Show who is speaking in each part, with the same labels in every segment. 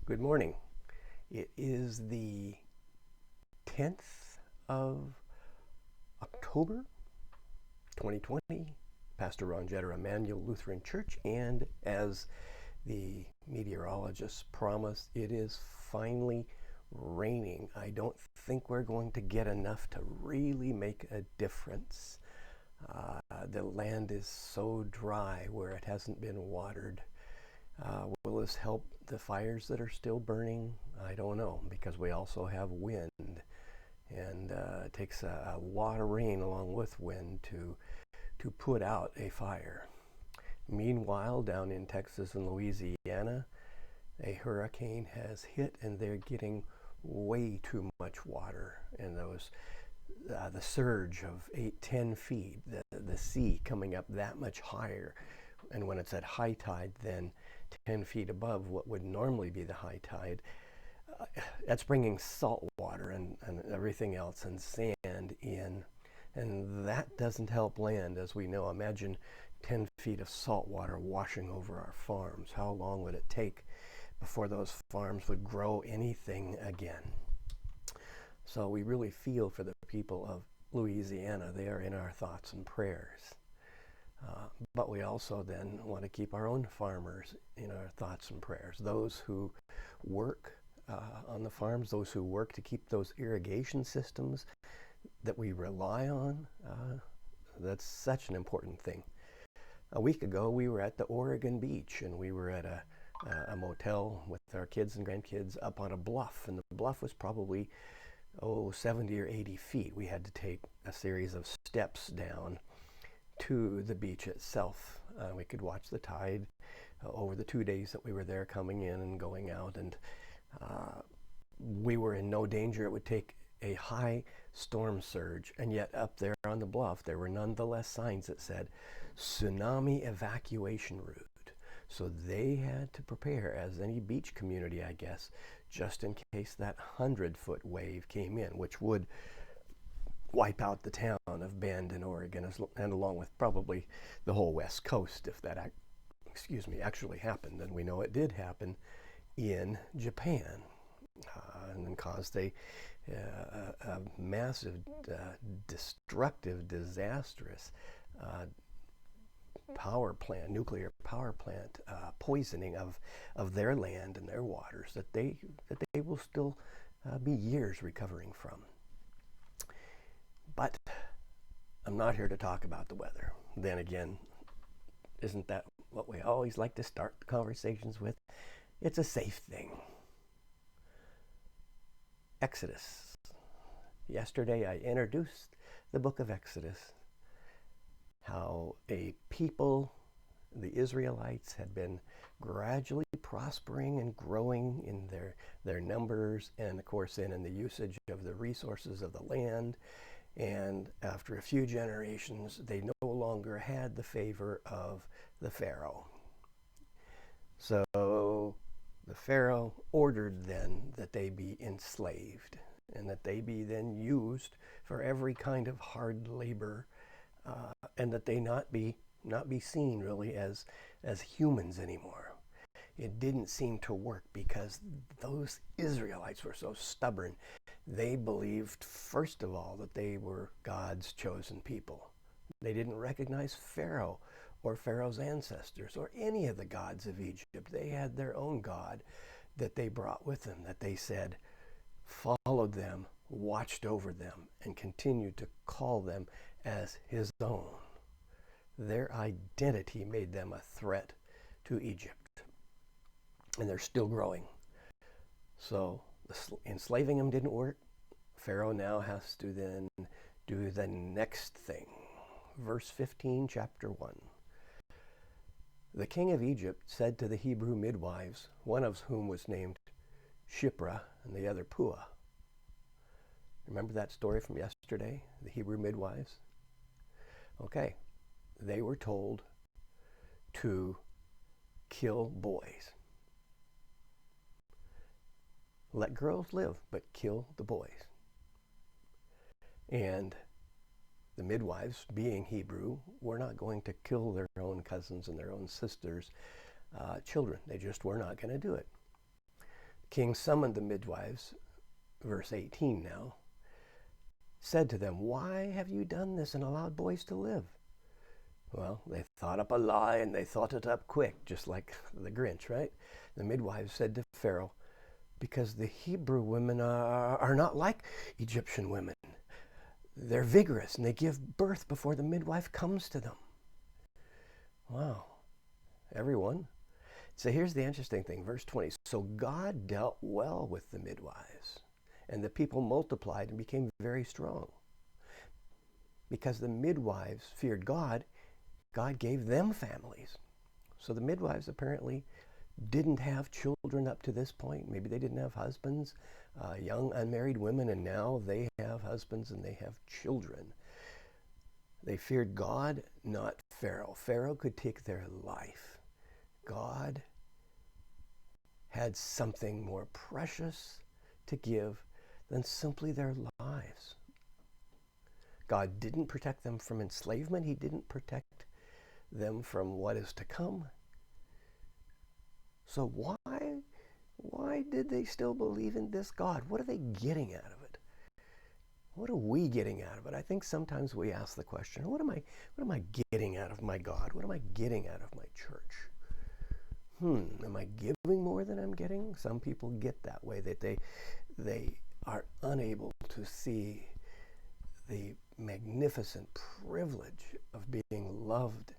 Speaker 1: Good morning. It is the 10th of October, 2020. Pastor Ron Jetter, Immanuel Lutheran Church, and as the meteorologists promised, it is finally raining. I don't think we're going to get enough to really make a difference. The land is so dry where it hasn't been watered. Will this help the fires that are still burning? I don't know, because we also have wind, and it takes a lot of rain along with wind to put out a fire. Meanwhile, down in Texas and Louisiana, a hurricane has hit, and they're getting way too much water, and the surge of 8-10 feet, the sea coming up that much higher, and when it's at high tide, then 10 feet above what would normally be the high tide, that's bringing salt water and everything else and sand in, and that doesn't help land, as we know. Imagine 10 feet of salt water washing over our farms. How long would it take before those farms would grow anything again? So we really feel for the people of Louisiana. They are in our thoughts and prayers. But we also then want to keep our own farmers in our thoughts and prayers. Those who work on the farms, those who work to keep those irrigation systems that we rely on, that's such an important thing. A week ago, we were at the Oregon beach, and we were at a motel with our kids and grandkids up on a bluff, and the bluff was probably 70 or 80 feet. We had to take a series of steps down to the beach itself. We could watch the tide over the 2 days that we were there, coming in and going out, and we were in no danger. It would take a high storm surge, and yet up there on the bluff there were nonetheless signs that said tsunami evacuation route. So they had to prepare, as any beach community, I guess, just in case that 100-foot wave came in, which would wipe out the town of Bend in Oregon, and along with probably the whole West Coast, if that actually happened. And we know it did happen in Japan, and then caused a massive, destructive, disastrous nuclear power plant poisoning of their land and their waters that they will still be years recovering from. But I'm not here to talk about the weather. Then again, isn't that what we always like to start the conversations with? It's a safe thing. Exodus. Yesterday I introduced the book of Exodus, how a people, the Israelites, had been gradually prospering and growing in their numbers, and of course in the usage of the resources of the land. And after a few generations, they no longer had the favor of the Pharaoh. So the Pharaoh ordered then that they be enslaved, and that they be then used for every kind of hard labor, and that they not be seen really as humans anymore. It didn't seem to work, because those Israelites were so stubborn. They believed, first of all, that they were God's chosen people. They didn't recognize Pharaoh or Pharaoh's ancestors or any of the gods of Egypt. They had their own God that they brought with them, that they said followed them, watched over them, and continued to call them as his own. Their identity made them a threat to Egypt. And they're still growing. So enslaving them didn't work. Pharaoh now has to then do the next thing. Verse 15, chapter 1. The king of Egypt said to the Hebrew midwives, one of whom was named Shiphrah and the other Puah. Remember that story from yesterday, the Hebrew midwives? Okay, they were told to kill boys. Let girls live, but kill the boys. And the midwives, being Hebrew, were not going to kill their own cousins and their own sisters' children. They just were not going to do it. king summoned the midwives, verse 18 now, said to them, "Why have you done this and allowed boys to live?" Well, they thought up a lie, and they thought it up quick, just like the Grinch, right? The midwives said to Pharaoh, "Because the Hebrew women are not like Egyptian women. They're vigorous, and they give birth before the midwife comes to them." Wow. Everyone. So here's the interesting thing, verse 20. So God dealt well with the midwives, and the people multiplied and became very strong. Because the midwives feared God, God gave them families. So the midwives apparently didn't have children up to this point. Maybe they didn't have husbands, young unmarried women, and now they have husbands and they have children. They feared God, not Pharaoh. Pharaoh could take their life. God had something more precious to give than simply their lives. God didn't protect them from enslavement. He didn't protect them from what is to come. So why did they still believe in this God? What are they getting out of it? What are we getting out of it? I think sometimes we ask the question, what am I getting out of my God? What am I getting out of my church? Am I giving more than I'm getting? Some people get that way, that they are unable to see the magnificent privilege of being loved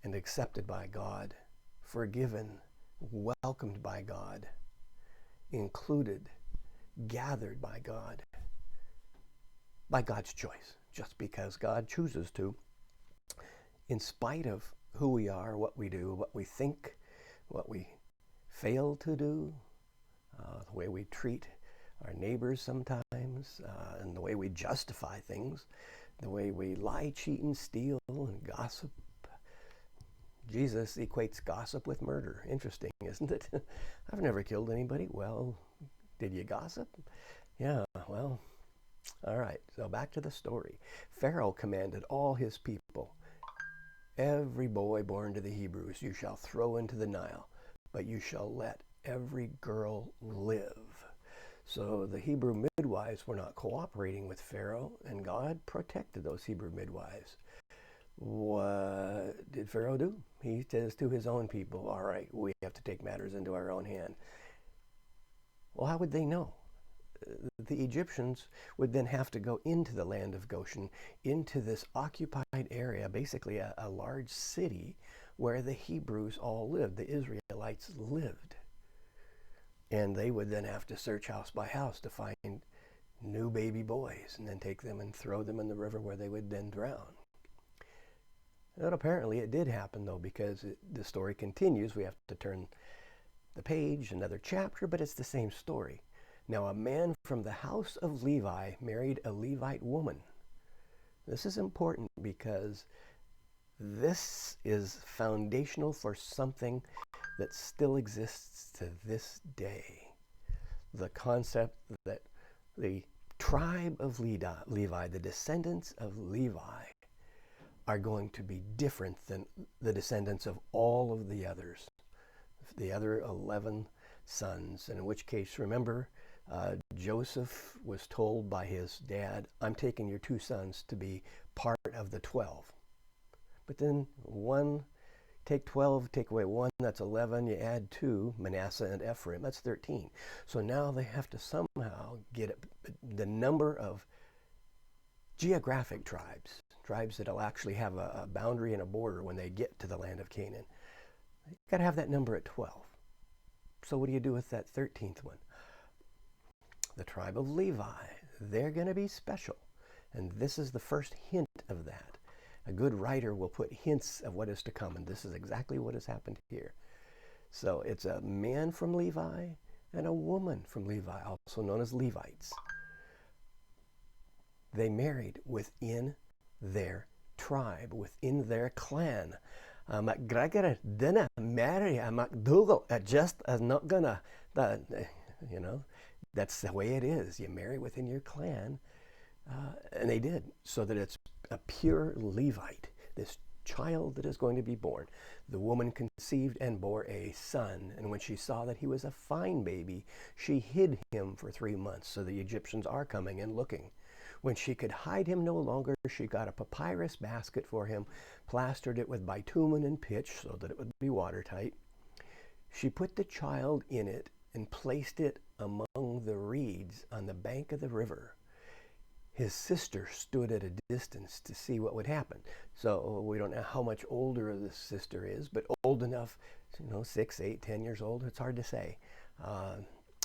Speaker 1: and accepted by God, forgiven, welcomed by God, included, gathered by God, by God's choice, just because God chooses to, in spite of who we are, what we do, what we think, what we fail to do, the way we treat our neighbors sometimes, and the way we justify things, the way we lie, cheat, and steal, and gossip. Jesus equates gossip with murder. Interesting, isn't it? I've never killed anybody. Well, did you gossip? Yeah, well, all right. So back to the story. Pharaoh commanded all his people, "Every boy born to the Hebrews you shall throw into the Nile, but you shall let every girl live." So the Hebrew midwives were not cooperating with Pharaoh, and God protected those Hebrew midwives. What did Pharaoh do? He says to his own people, "All right, we have to take matters into our own hand." Well, how would they know? The Egyptians would then have to go into the land of Goshen, into this occupied area, basically a large city where the Hebrews all lived, the Israelites lived. And they would then have to search house by house to find new baby boys and then take them and throw them in the river where they would then drown. And apparently it did happen, though, because the story continues. We have to turn the page, another chapter, but it's the same story. Now, a man from the house of Levi married a Levite woman. This is important because this is foundational for something that still exists to this day. The concept that the tribe of Levi, the descendants of Levi, are going to be different than the descendants of all of the others, the other 11 sons. And in which case, remember, Joseph was told by his dad, "I'm taking your 2 sons to be part of the 12. But then take 12, take away 1, that's 11. You add 2, Manasseh and Ephraim, that's 13. So now they have to somehow get the number of geographic tribes that'll actually have a boundary and a border when they get to the land of Canaan. You've got to have that number at 12. So what do you do with that 13th one? The tribe of Levi, they're going to be special. And this is the first hint of that. A good writer will put hints of what is to come, and this is exactly what has happened here. So it's a man from Levi and a woman from Levi, also known as Levites. They married within their tribe, within their clan. McGregor didn't marry a McDougall. It just is not gonna, that's the way it is. You marry within your clan. And they did, so that it's a pure Levite, this child that is going to be born. The woman conceived and bore a son, and when she saw that he was a fine baby, she hid him for 3 months. So the Egyptians are coming and looking. When she could hide him no longer, she got a papyrus basket for him, plastered it with bitumen and pitch so that it would be watertight. She put the child in it and placed it among the reeds on the bank of the river. His sister stood at a distance to see what would happen. So we don't know how much older the sister is, but old enough, 6, 8, 10 years old, it's hard to say.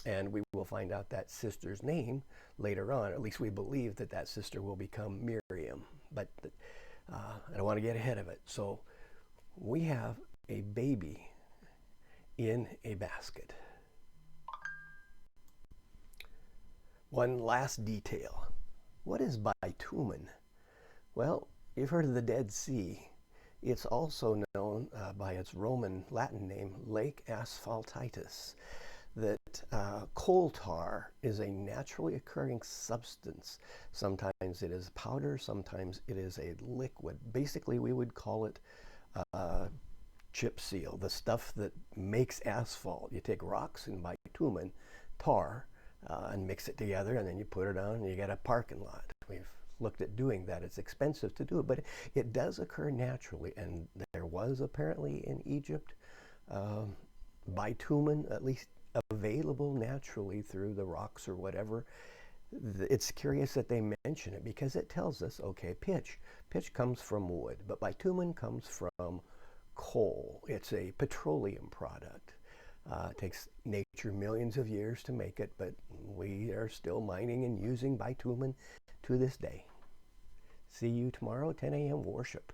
Speaker 1: And we will find out that sister's name later on. At least we believe that that sister will become Miriam. But I don't want to get ahead of it. So we have a baby in a basket. One last detail. What is bitumen? Well, you've heard of the Dead Sea. It's also known by its Roman Latin name, Lake Asphaltitis. That coal tar is a naturally occurring substance. Sometimes it is powder, sometimes it is a liquid. Basically, we would call it chip seal, the stuff that makes asphalt. You take rocks and bitumen, tar, and mix it together, and then you put it on, and you get a parking lot. We've looked at doing that. It's expensive to do it, but it does occur naturally, and there was apparently in Egypt bitumen, at least available naturally through the rocks or whatever. It's curious that they mention it because it tells us, okay, pitch comes from wood, but bitumen comes from coal. It's a petroleum product. It takes nature millions of years to make it, but we are still mining and using bitumen to this day. See you tomorrow, 10 a.m. worship.